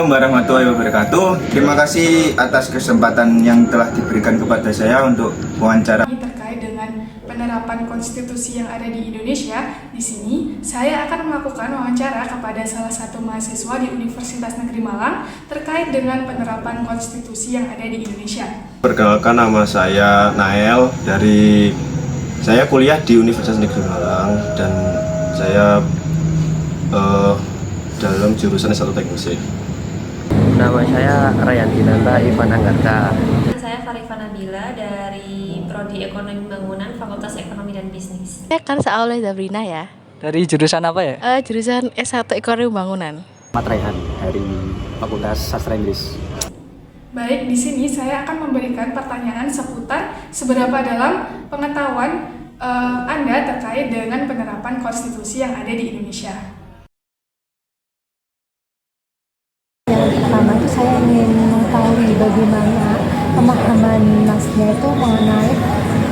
Assalamualaikum warahmatullahi wabarakatuh. Terima kasih atas kesempatan yang telah diberikan kepada saya untuk wawancara. Terkait dengan penerapan konstitusi yang ada di Indonesia, di sini saya akan melakukan wawancara kepada salah satu mahasiswa di Universitas Negeri Malang terkait dengan penerapan konstitusi yang ada di Indonesia. Perkenalkan, nama saya Nael, saya kuliah di Universitas Negeri Malang dan saya dalam jurusan S1 Teknik Mesin. Nama saya Ryan Dinanta Ivan Anggarta. Saya Farifah Nabila dari Prodi Ekonomi Bangunan Fakultas Ekonomi dan Bisnis. Saya Karsa Aulay Zabrina ya. Dari jurusan apa ya? Jurusan S1 Ekonomi Bangunan. Ahmad Raihan dari Fakultas Sastra Inggris. Baik, di sini saya akan memberikan pertanyaan seputar seberapa dalam pengetahuan Anda terkait dengan penerapan konstitusi yang ada di Indonesia. Yang pertama itu saya ingin mengetahui bagaimana pemahaman Masnya itu mengenai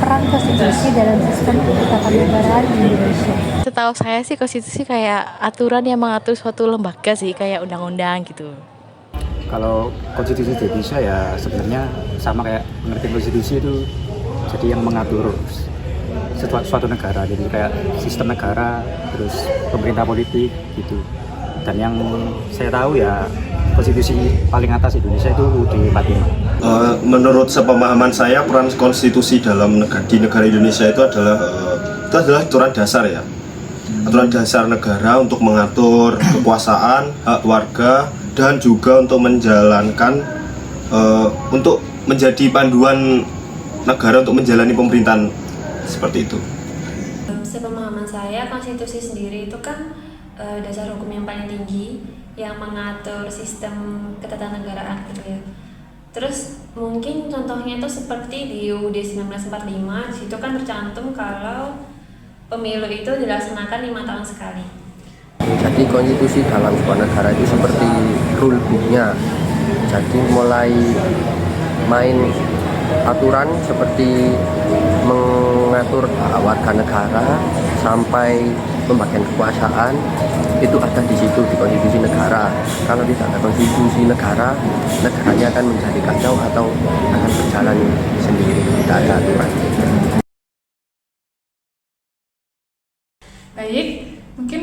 peran konstitusi dalam sistem ketatanegaraan di Indonesia. Setahu saya sih konstitusi kayak aturan yang mengatur suatu lembaga sih, kayak undang-undang gitu. Kalau konstitusi di Indonesia ya sebenarnya sama kayak pengertian konstitusi itu jadi yang mengatur suatu negara, jadi kayak sistem negara, terus pemerintah politik gitu. Dan yang saya tahu ya konstitusi paling atas Indonesia itu UUD 45. Menurut sepemahaman saya, peran konstitusi di negara Indonesia itu adalah aturan dasar ya. Aturan dasar negara untuk mengatur kekuasaan, hak warga, dan juga untuk menjalankan untuk menjadi panduan negara untuk menjalani pemerintahan seperti itu. Sepemahaman saya, konstitusi sendiri itu kan dasar hukum yang paling tinggi yang mengatur sistem ketatanegaraan gitu ya. Terus mungkin contohnya itu seperti di UUD 1945, di situ kan tercantum kalau pemilu itu dilaksanakan 5 tahun sekali. Jadi konstitusi dalam sebuah negara itu seperti rule book-nya. Jadi mulai main aturan seperti mengatur hak warga negara sampai pembagian kekuasaan itu ada di situ, di konstitusi negara. Kalau tidak ada konstitusi negara, negaranya akan menjadi kacau atau akan berjalan sendiri, tidak ada aturan. Baik, mungkin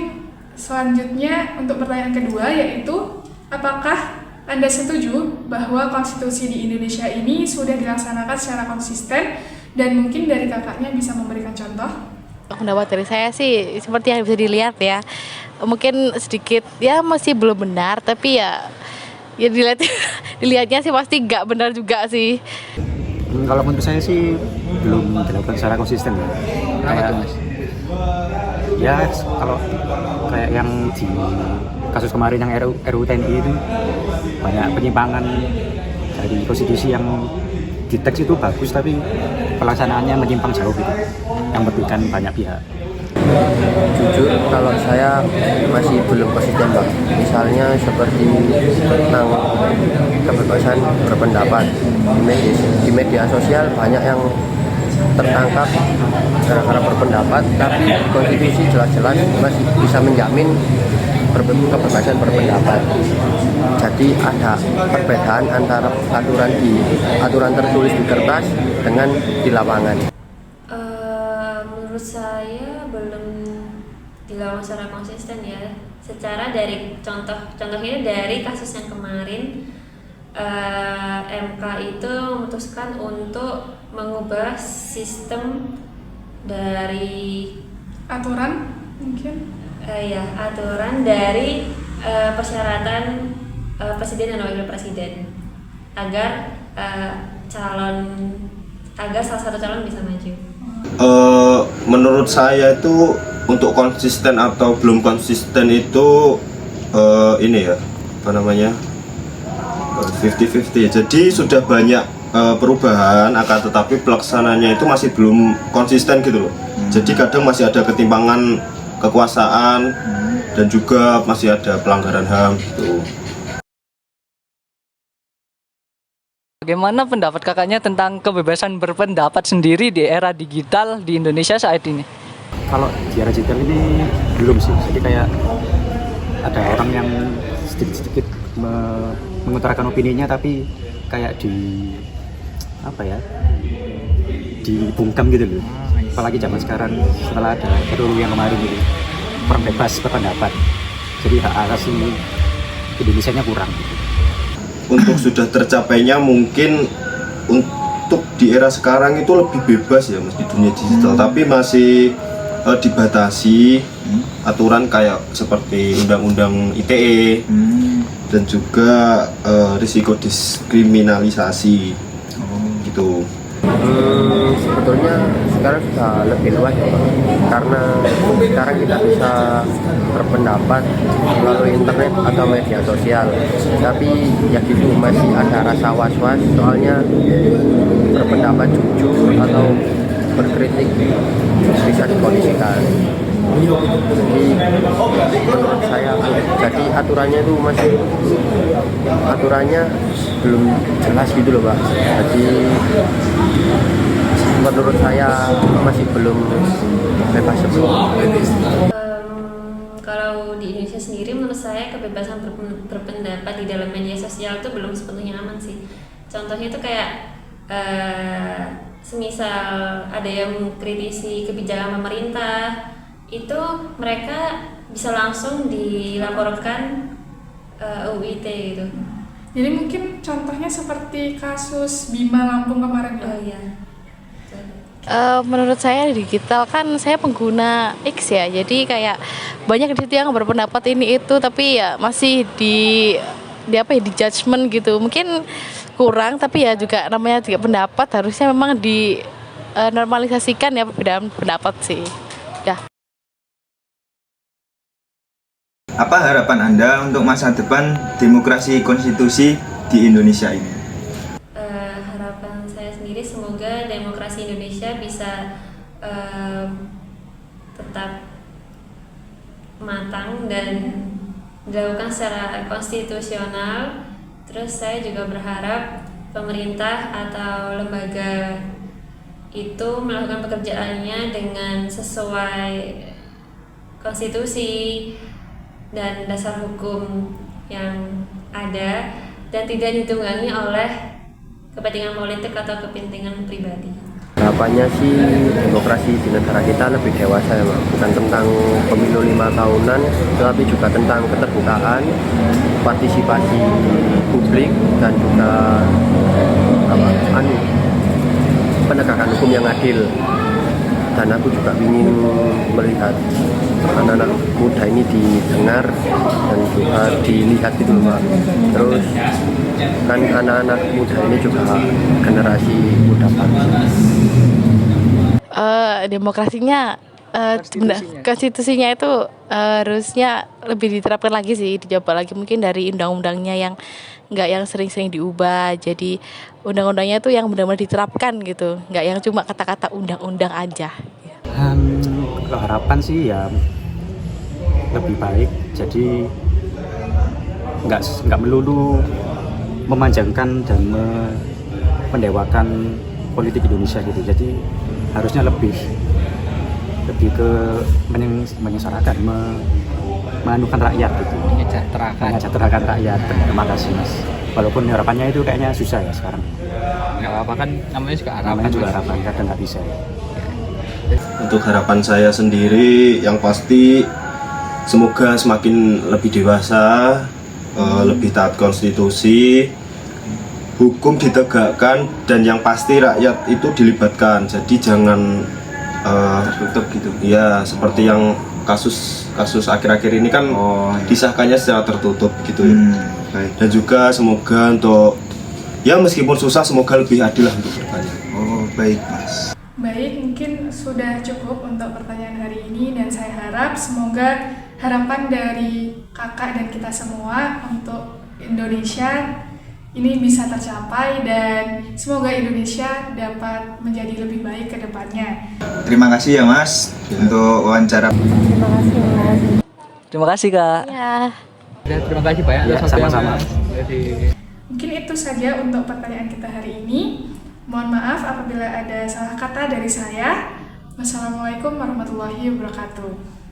selanjutnya untuk pertanyaan kedua yaitu apakah Anda setuju bahwa konstitusi di Indonesia ini sudah dilaksanakan secara konsisten dan mungkin dari kakaknya bisa memberikan contoh? Pendapat dari saya sih seperti yang bisa dilihat ya, mungkin sedikit ya masih belum benar, tapi ya dilihatnya sih pasti nggak benar juga sih. Kalau menurut saya sih belum dilakukan secara konsisten ya. Kayak, ya kalau kayak yang di kasus kemarin yang RUU TNI itu banyak penyimpangan dari konstitusi yang di teks itu bagus tapi pelaksanaannya menyimpang jauh gitu, yang merugikan banyak pihak. Jujur kalau saya masih belum konsisten Pak. Misalnya seperti tentang kebebasan berpendapat di media sosial banyak yang tertangkap gara-gara berpendapat, tapi konstitusi jelas-jelas masih bisa menjamin kebebasan berpendapat. Jadi ada perbedaan antara aturan tertulis di kertas dengan di lapangan. Menurut saya belum dilakukan secara konsisten ya. Secara dari contohnya dari kasus yang kemarin, MK itu memutuskan untuk mengubah sistem dari Aturan mungkin? aturan dari persyaratan presiden dan wakil presiden agar salah satu calon bisa maju. Menurut saya itu untuk konsisten atau belum konsisten itu ini ya, apa namanya, 50-50. Jadi sudah banyak perubahan, akan tetapi pelaksananya itu masih belum konsisten gitu loh. Jadi kadang masih ada ketimpangan kekuasaan dan juga masih ada pelanggaran HAM gitu. Bagaimana pendapat kakaknya tentang kebebasan berpendapat sendiri di era digital di Indonesia saat ini? Kalau di era digital ini belum sih, jadi kayak ada orang yang sedikit-sedikit mengutarakan opininya, tapi kayak dibungkam gitu loh. Apalagi zaman sekarang setelah ada RUU yang kemarin gitu, orang bebas berpendapat, jadi hak asasi Indonesianya kurang gitu. Untuk sudah tercapainya mungkin untuk di era sekarang itu lebih bebas ya Mas di dunia digital, tapi masih dibatasi aturan kayak seperti undang-undang ITE dan juga risiko diskriminalisasi gitu. Sebetulnya sekarang sudah lebih luas ya, Pak. Karena sekarang kita bisa berpendapat melalui internet atau media sosial, tapi ya gitu masih ada rasa was-was, soalnya berpendapat jujur atau berkritik bisa dipolisikan. Jadi menurut saya, jadi aturannya itu belum jelas gitu loh Pak. Jadi menurut saya masih belum bebas sebelum. Kalau di Indonesia sendiri, menurut saya kebebasan berpendapat di dalam media sosial itu belum sepenuhnya aman sih. Contohnya itu kayak semisal ada yang mengkritisi kebijakan pemerintah, itu mereka bisa langsung dilaporkan UIT gitu. Jadi mungkin contohnya seperti kasus Bima Lampung kemarin ya? Oh iya. Menurut saya digital kan saya pengguna X ya, jadi kayak banyak di situ yang berpendapat ini itu, tapi ya masih di judgement gitu. Mungkin kurang, tapi ya juga namanya juga pendapat, harusnya memang di normalisasikan ya perbedaan pendapat sih. Ya. Apa harapan Anda untuk masa depan demokrasi konstitusi di Indonesia ini? Harapan saya sendiri semoga demokrasi Indonesia bisa tetap matang dan dilakukan secara konstitusional. Terus saya juga berharap pemerintah atau lembaga itu melakukan pekerjaannya dengan sesuai konstitusi dan dasar hukum yang ada dan tidak ditunggangi oleh kepentingan politik atau kepentingan pribadi. Harapannya sih demokrasi di negara kita lebih dewasa ya, Pak. Bukan tentang pemilu 5 tahunan, tetapi juga tentang keterbukaan, partisipasi publik, dan juga penegakan hukum yang adil. Dan aku juga ingin melihat anak-anak muda ini didengar dan juga dilihat gitu Pak. Terus kan anak-anak muda ini juga generasi muda bangsa. Demokrasinya konstitusinya itu harusnya lebih diterapkan lagi sih, dicoba lagi mungkin dari undang-undangnya yang nggak yang sering-sering diubah, jadi undang-undangnya itu yang benar-benar diterapkan gitu, nggak yang cuma kata-kata undang-undang aja. Kalau harapan sih ya lebih baik, jadi nggak melulu memanjangkan dan mendewakan politik Indonesia gitu. Jadi harusnya lebih ke menyengsarakan, menganukan rakyat gitu, menyejahterakan rakyat. Terima kasih Mas. Walaupun harapannya itu kayaknya susah ya sekarang. Nggak apa-apa kan, namanya juga harapan. Namanya juga harapan, kadang nggak bisa. Untuk harapan saya sendiri yang pasti semoga semakin lebih dewasa, lebih taat konstitusi, hukum ditegakkan, dan yang pasti rakyat itu dilibatkan. Jadi jangan Tertutup gitu. ya seperti yang kasus akhir-akhir ini kan disahkannya secara tertutup gitu ya. Baik. Dan juga semoga untuk ya meskipun susah, semoga lebih adil lah untuk bertanya. Oh, baik Mas. Baik, mungkin sudah cukup untuk pertanyaan hari ini, dan saya harap semoga harapan dari kakak dan kita semua untuk Indonesia ini bisa tercapai, dan semoga Indonesia dapat menjadi lebih baik ke depannya. Terima kasih ya Mas untuk wawancara. Terima kasih Mas. Terima kasih Kak. Ya. Terima kasih Pak Ya, sama-sama. Mungkin itu saja untuk pertanyaan kita hari ini. Mohon maaf apabila ada salah kata dari saya. Wassalamualaikum warahmatullahi wabarakatuh.